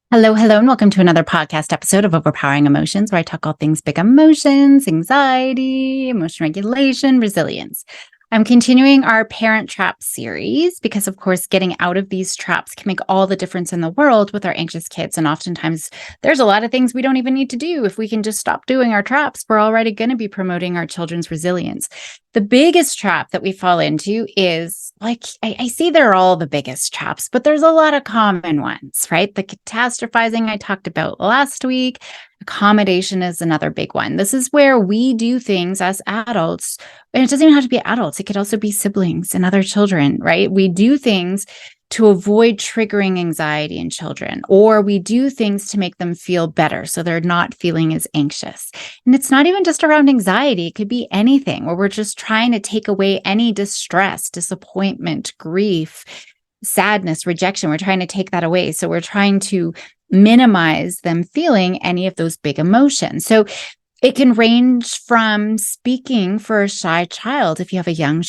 Hello, hello, and welcome to another podcast episode of Overpowering Emotions, where I talk all things big emotions, anxiety, emotion regulation, resilience. I'm continuing our parent trap series because, of course, getting out of these traps can make all the difference in the world with our anxious kids. And oftentimes, there's a lot of things we don't even need to do. If we can just stop doing our traps, we're already going to be promoting our children's resilience. The biggest trap that we fall into is I see they're all the biggest traps, but there's a lot of common ones, right? The catastrophizing I talked about last week. Accommodation is another big one. This is where we do things as adults, and it doesn't even have to be adults. It could also be siblings and other children, right? We do things to avoid triggering anxiety in children, or we do things to make them feel better so they're not feeling as anxious. And it's not even just around anxiety. It could be anything where we're just trying to take away any distress, disappointment, grief, sadness, rejection. We're trying to take that away. So we're trying to minimize them feeling any of those big emotions. So it can range from speaking for a shy child. If you have a young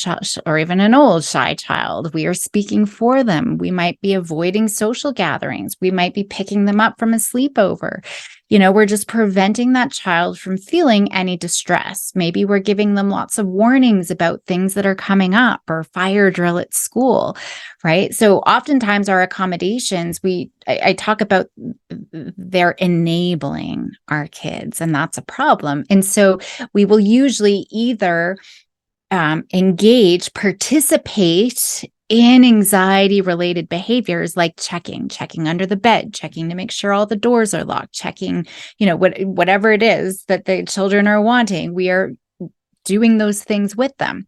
or even an old shy child, we are speaking for them. We might be avoiding social gatherings. We might be picking them up from a sleepover. We're just preventing that child from feeling any distress. Maybe we're giving them lots of warnings about things that are coming up or fire drill at school, right? So oftentimes our accommodations, I talk about they're enabling our kids, and that's a problem. And so we will usually either participate in anxiety related behaviors like checking under the bed, checking to make sure all the doors are locked, checking, whatever it is that the children are wanting, we are doing those things with them.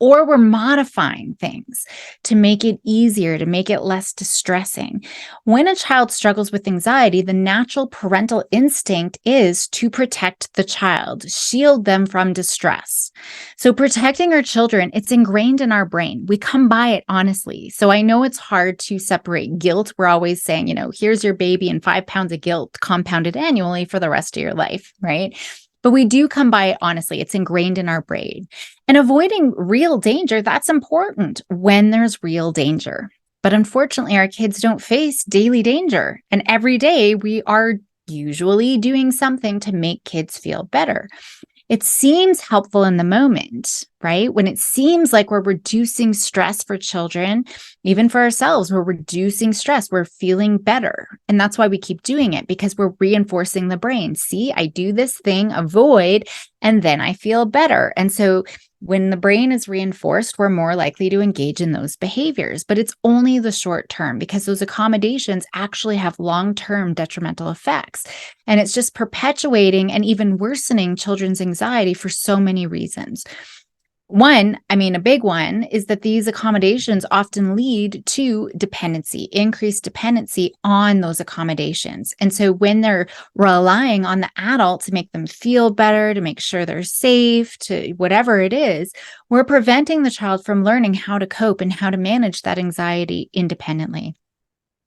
Or we're modifying things to make it easier, to make it less distressing. When a child struggles with anxiety, the natural parental instinct is to protect the child, shield them from distress. So protecting our children, it's ingrained in our brain. We come by it honestly. So I know it's hard to separate guilt. We're always saying, here's your baby and 5 pounds of guilt compounded annually for the rest of your life, right? But we do come by it honestly. It's ingrained in our brain. And avoiding real danger, that's important when there's real danger. But unfortunately, our kids don't face daily danger. And every day we are usually doing something to make kids feel better. It seems helpful in the moment, right? When it seems like we're reducing stress for children, even for ourselves, we're reducing stress, we're feeling better. And that's why we keep doing it, because we're reinforcing the brain. See, I do this thing, avoid, and then I feel better. And so when the brain is reinforced, we're more likely to engage in those behaviors, but it's only the short term because those accommodations actually have long-term detrimental effects. And it's just perpetuating and even worsening children's anxiety for so many reasons. A big one is that these accommodations often lead to dependency, increased dependency on those accommodations. And so when they're relying on the adult to make them feel better, to make sure they're safe, to whatever it is, we're preventing the child from learning how to cope and how to manage that anxiety independently.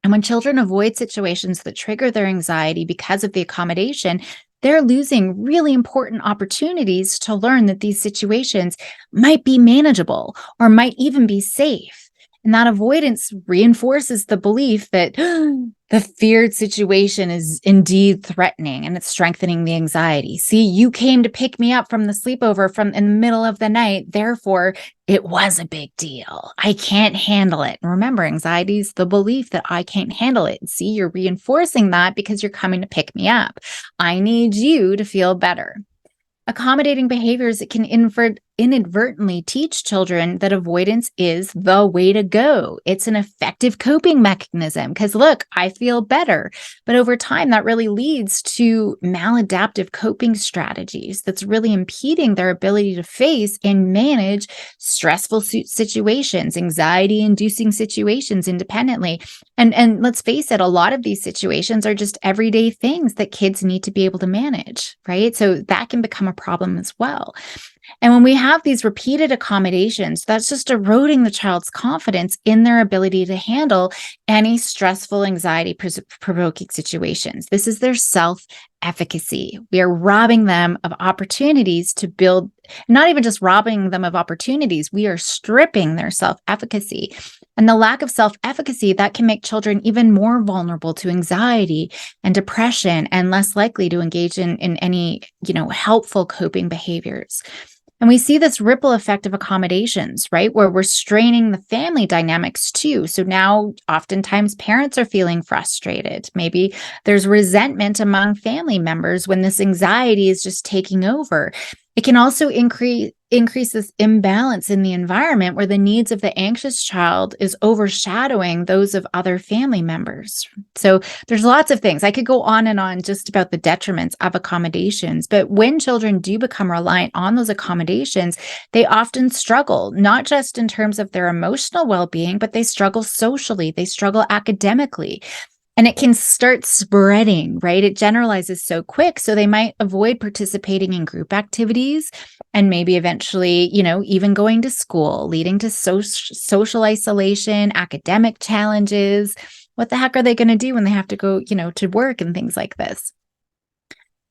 And when children avoid situations that trigger their anxiety because of the accommodation, they're losing really important opportunities to learn that these situations might be manageable or might even be safe. And that avoidance reinforces the belief that the feared situation is indeed threatening, and it's strengthening the anxiety. See, you came to pick me up from the sleepover from in the middle of the night. Therefore, it was a big deal. I can't handle it. And remember, anxiety is the belief that I can't handle it. See, you're reinforcing that because you're coming to pick me up. I need you to feel better. Accommodating behaviors that can inadvertently teach children that avoidance is the way to go. It's an effective coping mechanism because, look, I feel better. But over time, that really leads to maladaptive coping strategies that's really impeding their ability to face and manage stressful situations, anxiety-inducing situations independently. And let's face it, a lot of these situations are just everyday things that kids need to be able to manage, right? So that can become a problem as well. And when we have these repeated accommodations, that's just eroding the child's confidence in their ability to handle any stressful, anxiety-provoking situations. This is their self-efficacy. We are robbing them of opportunities to build, not even just robbing them of opportunities, we are stripping their self-efficacy. And the lack of self-efficacy, that can make children even more vulnerable to anxiety and depression and less likely to engage in any, helpful coping behaviors. And we see this ripple effect of accommodations, right? Where we're straining the family dynamics too. So now oftentimes parents are feeling frustrated. Maybe there's resentment among family members when this anxiety is just taking over. It can also increase this imbalance in the environment where the needs of the anxious child is overshadowing those of other family members. So there's lots of things. I could go on and on just about the detriments of accommodations, but when children do become reliant on those accommodations, they often struggle, not just in terms of their emotional well-being, but they struggle socially, they struggle academically. And it can start spreading, right? It generalizes so quick. So they might avoid participating in group activities and maybe eventually, even going to school, leading to social isolation, academic challenges. What the heck are they going to do when they have to go, to work and things like this?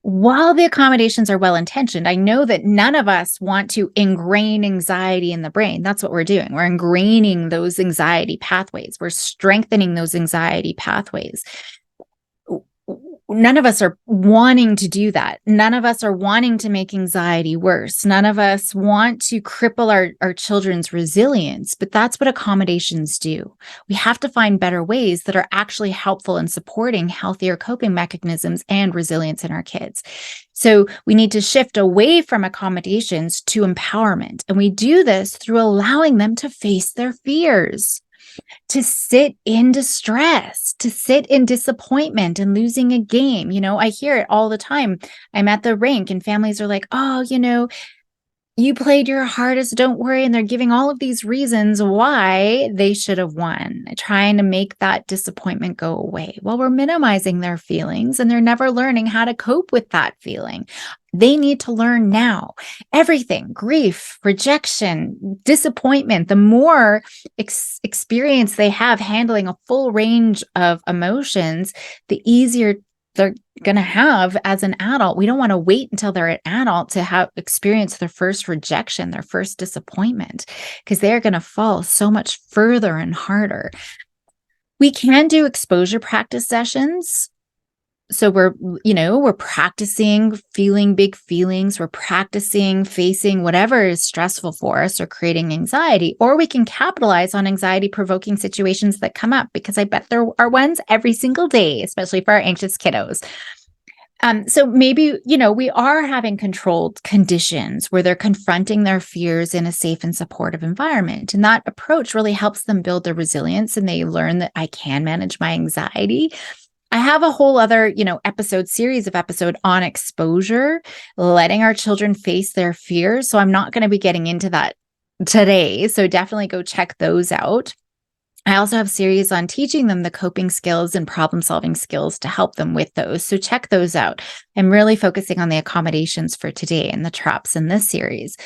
While the accommodations are well-intentioned, I know that none of us want to ingrain anxiety in the brain. That's what we're doing. We're ingraining those anxiety pathways. We're strengthening those anxiety pathways. None of us are wanting to do that. None of us are wanting to make anxiety worse. None of us want to cripple our children's resilience, but that's what accommodations do. We have to find better ways that are actually helpful in supporting healthier coping mechanisms and resilience in our kids. So we need to shift away from accommodations to empowerment. And we do this through allowing them to face their fears, to sit in distress, to sit in disappointment and losing a game. I hear it all the time. I'm at the rink and families are like, oh, you played your hardest, don't worry. And they're giving all of these reasons why they should have won, trying to make that disappointment go away. Well, we're minimizing their feelings and they're never learning how to cope with that feeling. They need to learn now. Everything, grief, rejection, disappointment, the more experience they have handling a full range of emotions, the easier they're going to have as an adult. We don't want to wait until they're an adult to have experienced their first rejection, their first disappointment, because they're going to fall so much further and harder. We can do exposure practice sessions. So we're practicing feeling big feelings. We're practicing facing whatever is stressful for us or creating anxiety, or we can capitalize on anxiety provoking situations that come up, because I bet there are ones every single day, especially for our anxious kiddos. So maybe, we are having controlled conditions where they're confronting their fears in a safe and supportive environment. And that approach really helps them build their resilience, and they learn that I can manage my anxiety. I have a whole other, series of episode on exposure, letting our children face their fears. So I'm not going to be getting into that today. So definitely go check those out. I also have series on teaching them the coping skills and problem-solving skills to help them with those. So check those out. I'm really focusing on the accommodations for today and the traps in this series.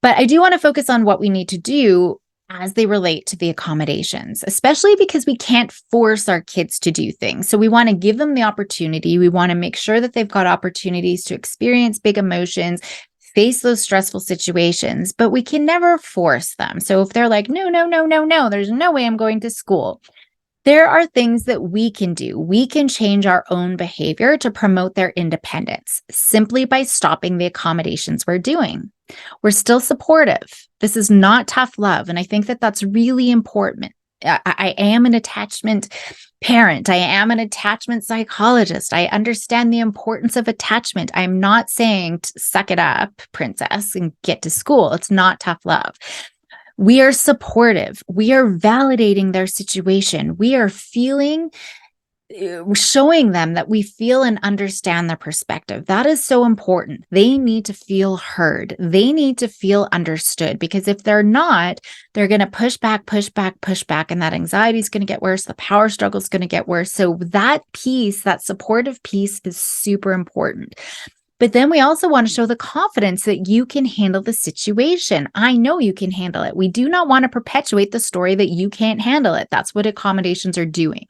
But I do want to focus on what we need to do as they relate to the accommodations, especially because we can't force our kids to do things. So we want to give them the opportunity. We want to make sure that they've got opportunities to experience big emotions, face those stressful situations, but we can never force them. So if they're like, no, there's no way I'm going to school, there are things that we can do. We can change our own behavior to promote their independence simply by stopping the accommodations we're doing. We're still supportive. This is not tough love. And I think that that's really important. I am an attachment parent. I am an attachment psychologist. I understand the importance of attachment. I'm not saying suck it up, princess, and get to school. It's not tough love. We are supportive. We are validating their situation. We are showing them that we feel and understand their perspective. That is so important. They need to feel heard. They need to feel understood, because if they're not, they're going to push back, and that anxiety is going to get worse. The power struggle is going to get worse. So that piece, that supportive piece, is super important. But then we also want to show the confidence that you can handle the situation. I know you can handle it. We do not want to perpetuate the story that you can't handle it. That's what accommodations are doing.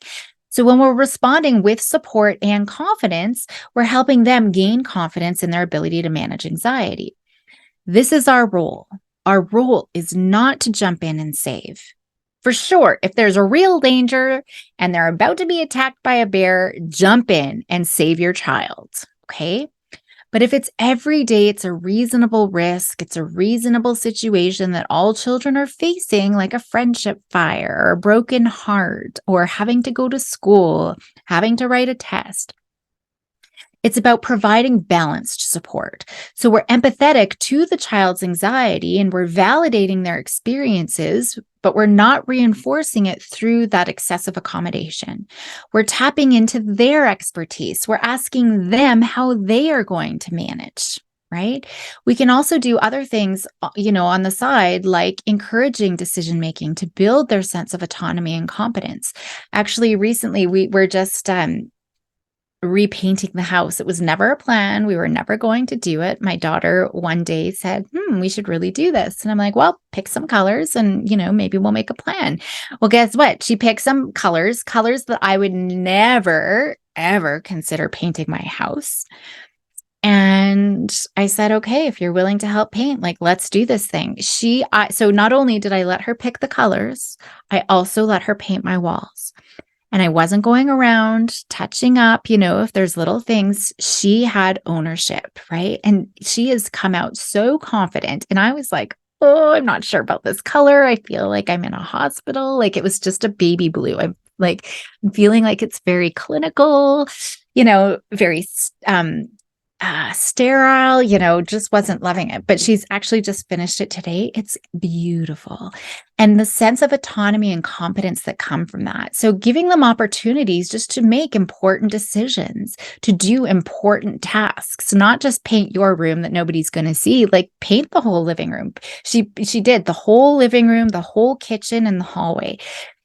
So when we're responding with support and confidence, we're helping them gain confidence in their ability to manage anxiety. This is our role. Our role is not to jump in and save. For sure, if there's a real danger and they're about to be attacked by a bear, jump in and save your child. Okay. But if it's every day, it's a reasonable risk, it's a reasonable situation that all children are facing, like a friendship fire or a broken heart or having to go to school, having to write a test. It's about providing balanced support. So we're empathetic to the child's anxiety and we're validating their experiences, but we're not reinforcing it through that excessive accommodation. We're tapping into their expertise. We're asking them how they are going to manage. Right. We can also do other things, on the side, like encouraging decision making to build their sense of autonomy and competence. Actually, recently we were just repainting the house. It was never a plan. We were never going to do it. My daughter one day said, we should really do this. And I'm like, well, pick some colors and, maybe we'll make a plan. Well, guess what? She picked some colors that I would never, ever consider painting my house. And I said, okay, if you're willing to help paint, like, let's do this thing. So not only did I let her pick the colors, I also let her paint my walls. And I wasn't going around touching up, if there's little things. She had ownership, right? And she has come out so confident. And I was like, oh, I'm not sure about this color. I feel like I'm in a hospital. Like it was just a baby blue. I'm feeling like it's very clinical, very sterile, just wasn't loving it. But she's actually just finished it today. It's beautiful. And the sense of autonomy and competence that come from that. So giving them opportunities just to make important decisions, to do important tasks, not just paint your room that nobody's going to see, like paint the whole living room. She did the whole living room, the whole kitchen and the hallway.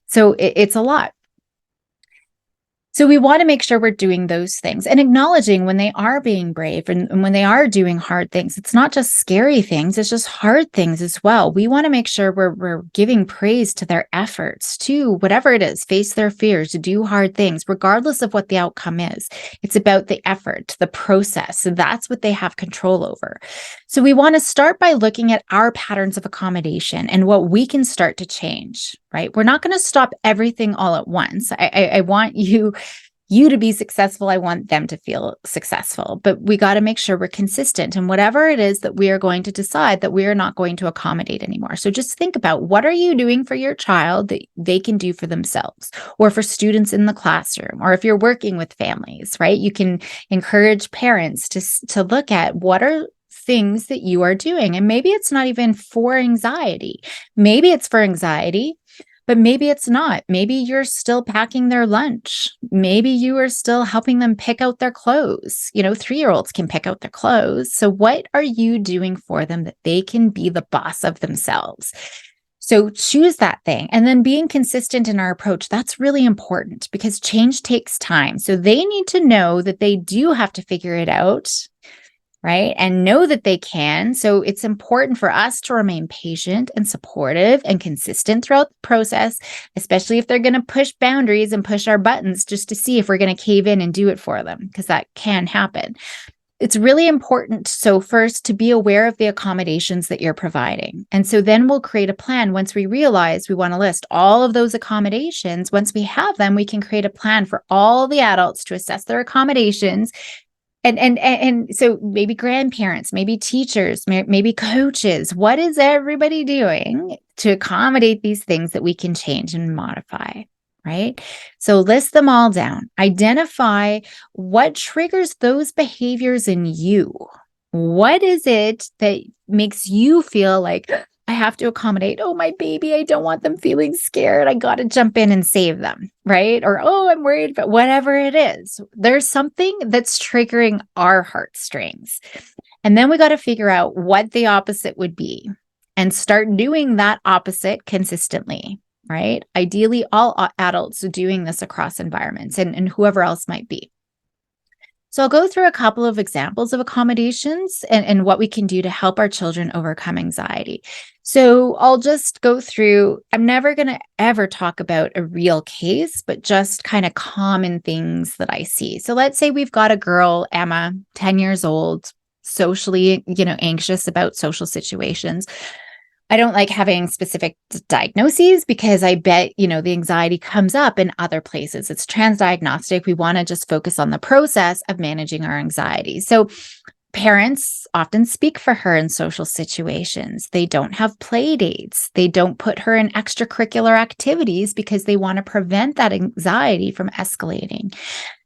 So it's a lot. So we want to make sure we're doing those things and acknowledging when they are being brave and when they are doing hard things. It's not just scary things, it's just hard things as well. We want to make sure we're giving praise to their efforts to whatever it is, face their fears, to do hard things, regardless of what the outcome is. It's about the effort, the process. So that's what they have control over. So we want to start by looking at our patterns of accommodation and what we can start to change, right? We're not going to stop everything all at once. I want you to be successful. I want them to feel successful, but we got to make sure we're consistent in whatever it is that we are going to decide that we are not going to accommodate anymore. So just think about, what are you doing for your child that they can do for themselves, or for students in the classroom, or if you're working with families, right? You can encourage parents to look at what are things that you are doing. And maybe it's not even for anxiety. Maybe it's for anxiety, but maybe it's not. Maybe you're still packing their lunch. Maybe you are still helping them pick out their clothes. 3-year-olds can pick out their clothes. So what are you doing for them that they can be the boss of themselves? So choose that thing. And then being consistent in our approach, that's really important because change takes time. So they need to know that they do have to figure it out, right? And know that they can. So it's important for us to remain patient and supportive and consistent throughout the process, especially if they're going to push boundaries and push our buttons just to see if we're going to cave in and do it for them, because that can happen. It's really important. So first, to be aware of the accommodations that you're providing. And so then we'll create a plan. Once we realize we want to list all of those accommodations, once we have them, we can create a plan for all the adults to assess their accommodations. And so maybe grandparents, maybe teachers, maybe coaches, what is everybody doing to accommodate these things that we can change and modify, right? So list them all down. Identify what triggers those behaviors in you. What is it that makes you feel like, I have to accommodate? Oh, my baby, I don't want them feeling scared. I got to jump in and save them, right? Or, oh, I'm worried, but whatever it is, there's something that's triggering our heartstrings. And then we got to figure out what the opposite would be and start doing that opposite consistently, right? Ideally, all adults are doing this across environments and whoever else might be. So I'll go through a couple of examples of accommodations and what we can do to help our children overcome anxiety. So I'll just go through, I'm never going to ever talk about a real case, but just kind of common things that I see. So let's say we've got a girl, Emma, 10 years old, socially, anxious about social situations. I don't like having specific diagnoses because I bet, the anxiety comes up in other places. It's transdiagnostic. We want to just focus on the process of managing our anxiety. So parents often speak for her in social situations. They don't have play dates. They don't put her in extracurricular activities because they want to prevent that anxiety from escalating.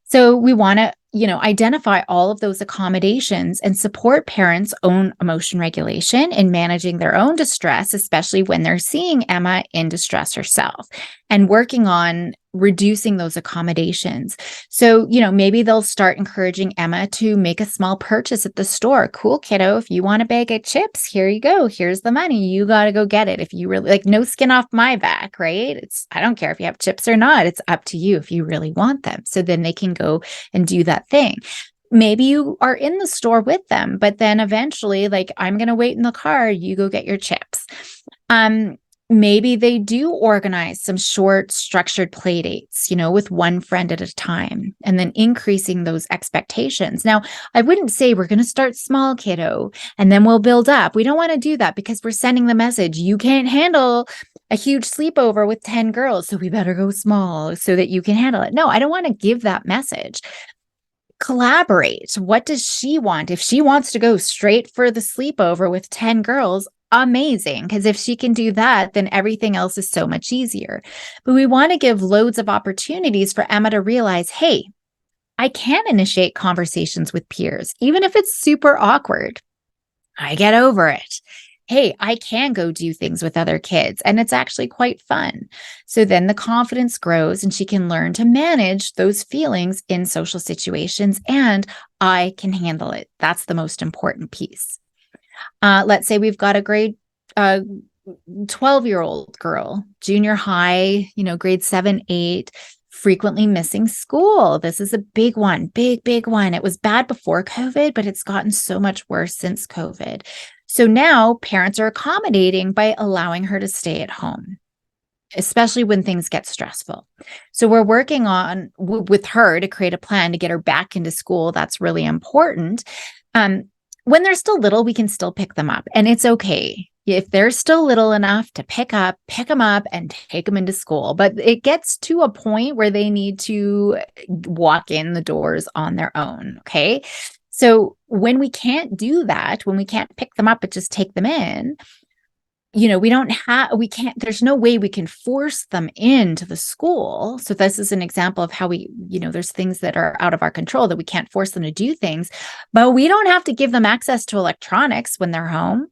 So we want to, identify all of those accommodations and support parents' own emotion regulation in managing their own distress, especially when they're seeing Emma in distress herself, and working on reducing those accommodations. So, maybe they'll start encouraging Emma to make a small purchase at the store. Cool, kiddo. If you want a bag of chips, here you go. Here's the money. You got to go get it. If you really like, no skin off my back, right? I don't care if you have chips or not. It's up to you if you really want them. So then they can go and do that thing. Maybe you are in the store with them, but then eventually, like, I'm going to wait in the car. You go get your chips. Maybe they do organize some short, structured play dates, with one friend at a time, and then increasing those expectations. Now, I wouldn't say we're going to start small, kiddo, and then we'll build up. We don't want to do that because we're sending the message, you can't handle a huge sleepover with 10 girls, so we better go small so that you can handle it. No, I don't want to give that message. Collaborate. What does she want? If she wants to go straight for the sleepover with 10 girls, amazing. Because if she can do that, then everything else is so much easier. But we want to give loads of opportunities for Emma to realize, hey, I can initiate conversations with peers, even if it's super awkward. I get over it. Hey, I can go do things with other kids, and it's actually quite fun. So then the confidence grows and she can learn to manage those feelings in social situations, and I can handle it. That's the most important piece. Let's say we've got a grade 12-year-old girl, junior high, grade 7, 8, frequently missing school. This is a big one, big one. It was bad before COVID, but it's gotten so much worse since COVID. So now parents are accommodating by allowing her to stay at home, especially when things get stressful. So we're working on with her to create a plan to get her back into school. That's really important. When they're still little, we can still pick them up, and it's okay. If they're still little enough to pick them up and take them into school. But it gets to a point where they need to walk in the doors on their own. Okay. So when we can't do that, when we can't pick them up but just take them in, there's no way we can force them into the school. So this is an example of how there's things that are out of our control that we can't force them to do things, but we don't have to give them access to electronics when they're home.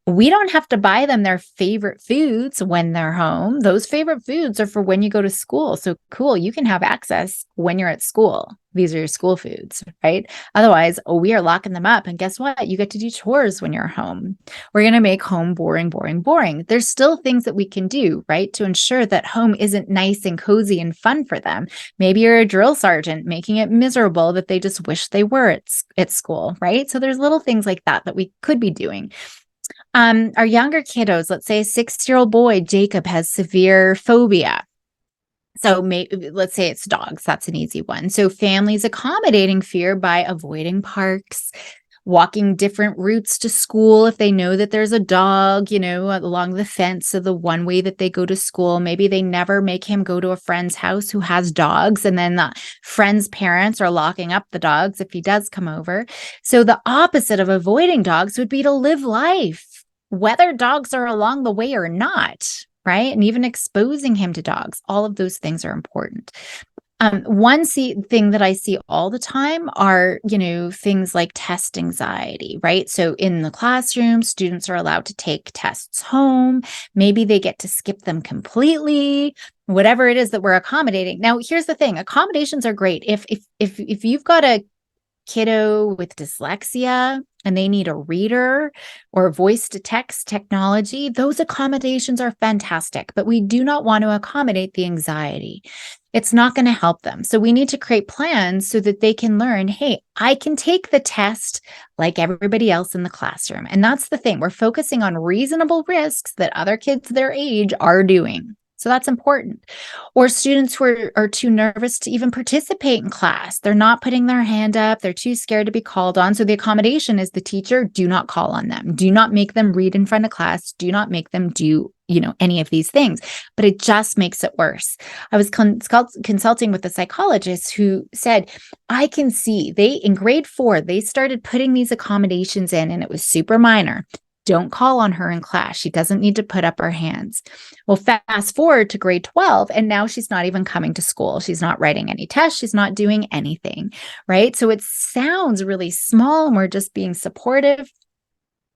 We don't have to buy them their favorite foods when they're home. Those favorite foods are for when you go to school. So cool, you can have access when you're at school. These are your school foods, right? Otherwise, we are locking them up. And guess what? You get to do chores when you're home. We're going to make home boring, boring, boring. There's still things that we can do, right, to ensure that home isn't nice and cozy and fun for them. Maybe you're a drill sergeant making it miserable that they just wish they were at school, right? So there's little things like that we could be doing. Our younger kiddos, let's say a 6-year-old boy, Jacob, has severe phobia. So let's say it's dogs. That's an easy one. So families accommodating fear by avoiding parks, walking different routes to school if they know that there's a dog, along the fence of the one way that they go to school. Maybe they never make him go to a friend's house who has dogs, and then the friend's parents are locking up the dogs if he does come over. So the opposite of avoiding dogs would be to live life, whether dogs are along the way or not, right? And even exposing him to dogs. All of those things are important. One thing that I see all the time are, things like test anxiety, right? So in the classroom, students are allowed to take tests home. Maybe they get to skip them completely, whatever it is that we're accommodating. Now, here's the thing. Accommodations are great. If you've got a kiddo with dyslexia and they need a reader or voice to text technology, those accommodations are fantastic, but we do not want to accommodate the anxiety. It's not going to help them. So we need to create plans so that they can learn, hey, I can take the test like everybody else in the classroom. And that's the thing. We're focusing on reasonable risks that other kids their age are doing. So that's important. Or students who are too nervous to even participate in class. They're not putting their hand up. They're too scared to be called on. So the accommodation is the teacher, do not call on them. Do not make them read in front of class. Do not make them do, any of these things. But it just makes it worse. I was consulting with a psychologist who said, I can see in grade 4, they started putting these accommodations in, and it was super minor. Don't call on her in class. She doesn't need to put up her hands. Well, fast forward to grade 12, and now she's not even coming to school. She's not writing any tests. She's not doing anything, right? So it sounds really small, and we're just being supportive.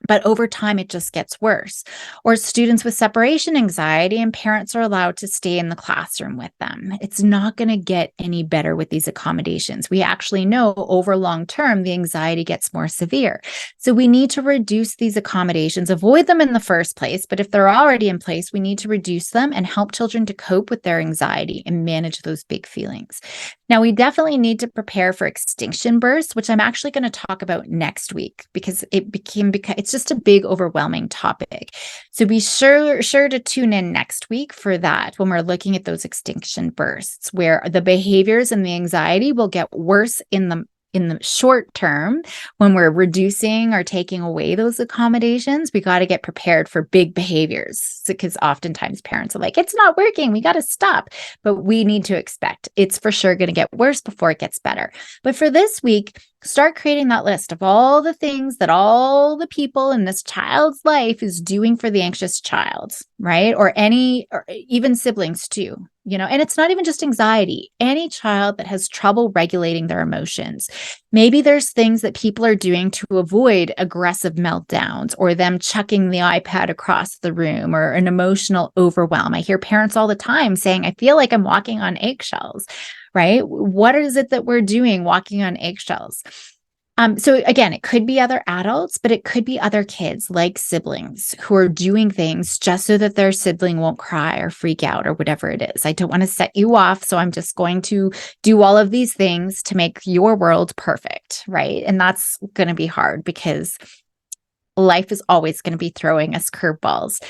But over time, it just gets worse. Or students with separation anxiety and parents are allowed to stay in the classroom with them. It's not going to get any better with these accommodations. We actually know over long term, the anxiety gets more severe. So we need to reduce these accommodations, avoid them in the first place. But if they're already in place, we need to reduce them and help children to cope with their anxiety and manage those big feelings. Now, we definitely need to prepare for extinction bursts, which I'm actually going to talk about next week because it's just a big, overwhelming topic. So be sure to tune in next week for that when we're looking at those extinction bursts, where the behaviors and the anxiety will get worse in the short term. When we're reducing or taking away those accommodations, we got to get prepared for big behaviors, because oftentimes parents are like, it's not working, we got to stop. But we need to expect it's for sure going to get worse before it gets better. But for this week, start creating that list of all the things that all the people in this child's life is doing for the anxious child, right? Or even siblings too, and it's not even just anxiety. Any child that has trouble regulating their emotions. Maybe there's things that people are doing to avoid aggressive meltdowns, or them chucking the iPad across the room, or an emotional overwhelm. I hear parents all the time saying, I feel like I'm walking on eggshells. Right? What is it that we're doing walking on eggshells? So again, it could be other adults, but it could be other kids like siblings who are doing things just so that their sibling won't cry or freak out or whatever it is. I don't want to set you off, so I'm just going to do all of these things to make your world perfect, right? And that's going to be hard because life is always going to be throwing us curveballs.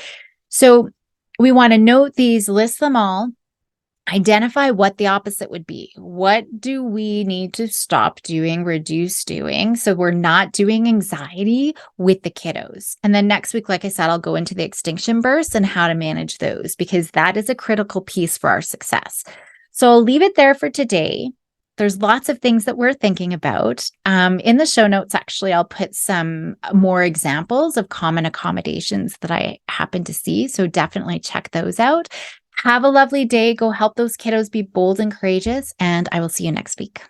So we want to note these, list them all. Identify what the opposite would be. What do we need to stop doing, reduce doing, so we're not doing anxiety with the kiddos? And then next week, like I said, I'll go into the extinction bursts and how to manage those, because that is a critical piece for our success. So I'll leave it there for today. There's lots of things that we're thinking about. In the show notes, actually, I'll put some more examples of common accommodations that I happen to see. So definitely check those out. Have a lovely day. Go help those kiddos be bold and courageous, and I will see you next week.